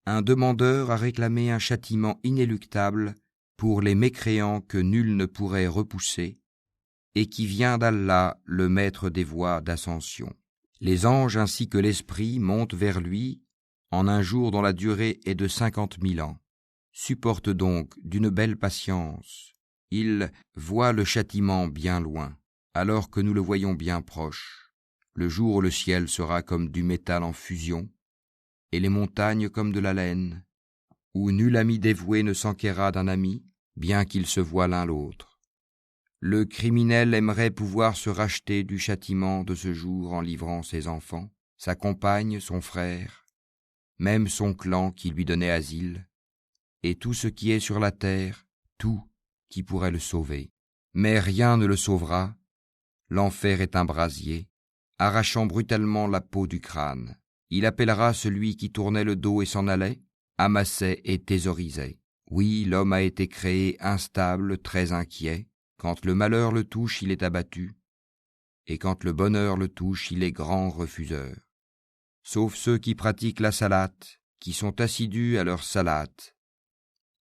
Un demandeur a réclamé un châtiment inéluctable pour les mécréants que nul ne pourrait repousser, et qui vient d'Allah, le maître des voies d'ascension. Les anges ainsi que l'esprit montent vers lui en un jour dont la durée est de 50 000 ans. Supporte donc d'une belle patience. Il voit le châtiment bien loin, alors que nous le voyons bien proche. Le jour où le ciel sera comme du métal en fusion, et les montagnes comme de la laine, où nul ami dévoué ne s'enquérera d'un ami, bien qu'ils se voient l'un l'autre. Le criminel aimerait pouvoir se racheter du châtiment de ce jour en livrant ses enfants, sa compagne, son frère, même son clan qui lui donnait asile, et tout ce qui est sur la terre, tout qui pourrait le sauver. Mais rien ne le sauvera, l'enfer est un brasier, arrachant brutalement la peau du crâne. Il appellera celui qui tournait le dos et s'en allait, amassait et thésaurisait. Oui, l'homme a été créé instable, très inquiet. Quand le malheur le touche, il est abattu, et quand le bonheur le touche, il est grand refuseur. Sauf ceux qui pratiquent la salate, qui sont assidus à leur salate,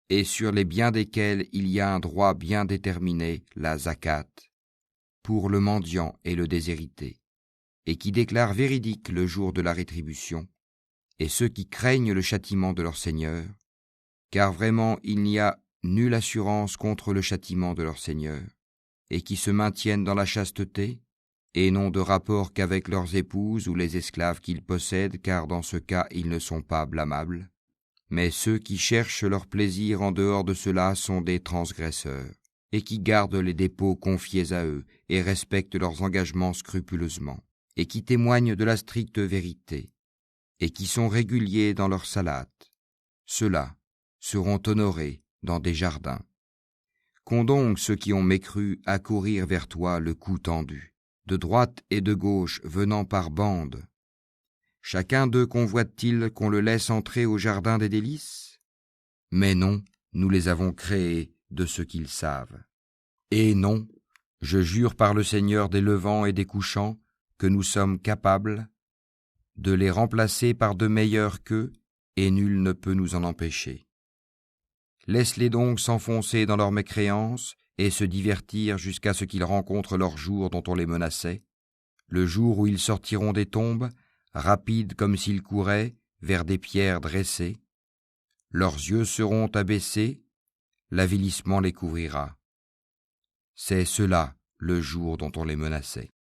et sur les biens desquels il y a un droit bien déterminé, la zakat, pour le mendiant et le déshérité, et qui déclarent véridique le jour de la rétribution, et ceux qui craignent le châtiment de leur Seigneur, car vraiment il n'y a nulle assurance contre le châtiment de leur Seigneur, et qui se maintiennent dans la chasteté, et n'ont de rapport qu'avec leurs épouses ou les esclaves qu'ils possèdent, car dans ce cas ils ne sont pas blâmables. Mais ceux qui cherchent leur plaisir en dehors de cela sont des transgresseurs, et qui gardent les dépôts confiés à eux, et respectent leurs engagements scrupuleusement, et qui témoignent de la stricte vérité, et qui sont réguliers dans leur salate. Ceux-là seront honorés dans des jardins. Qu'ont donc ceux qui ont mécru accourir vers toi le cou tendu, de droite et de gauche venant par bandes. Chacun d'eux convoite-t-il qu'on le laisse entrer au jardin des délices? Mais non, nous les avons créés de ce qu'ils savent. Et non, je jure par le Seigneur des levants et des couchants que nous sommes capables de les remplacer par de meilleurs qu'eux, et nul ne peut nous en empêcher. Laisse-les donc s'enfoncer dans leur mécréance et se divertir jusqu'à ce qu'ils rencontrent leur jour dont on les menaçait, le jour où ils sortiront des tombes, rapides comme s'ils couraient, vers des pierres dressées. Leurs yeux seront abaissés, l'avilissement les couvrira. C'est cela le jour dont on les menaçait.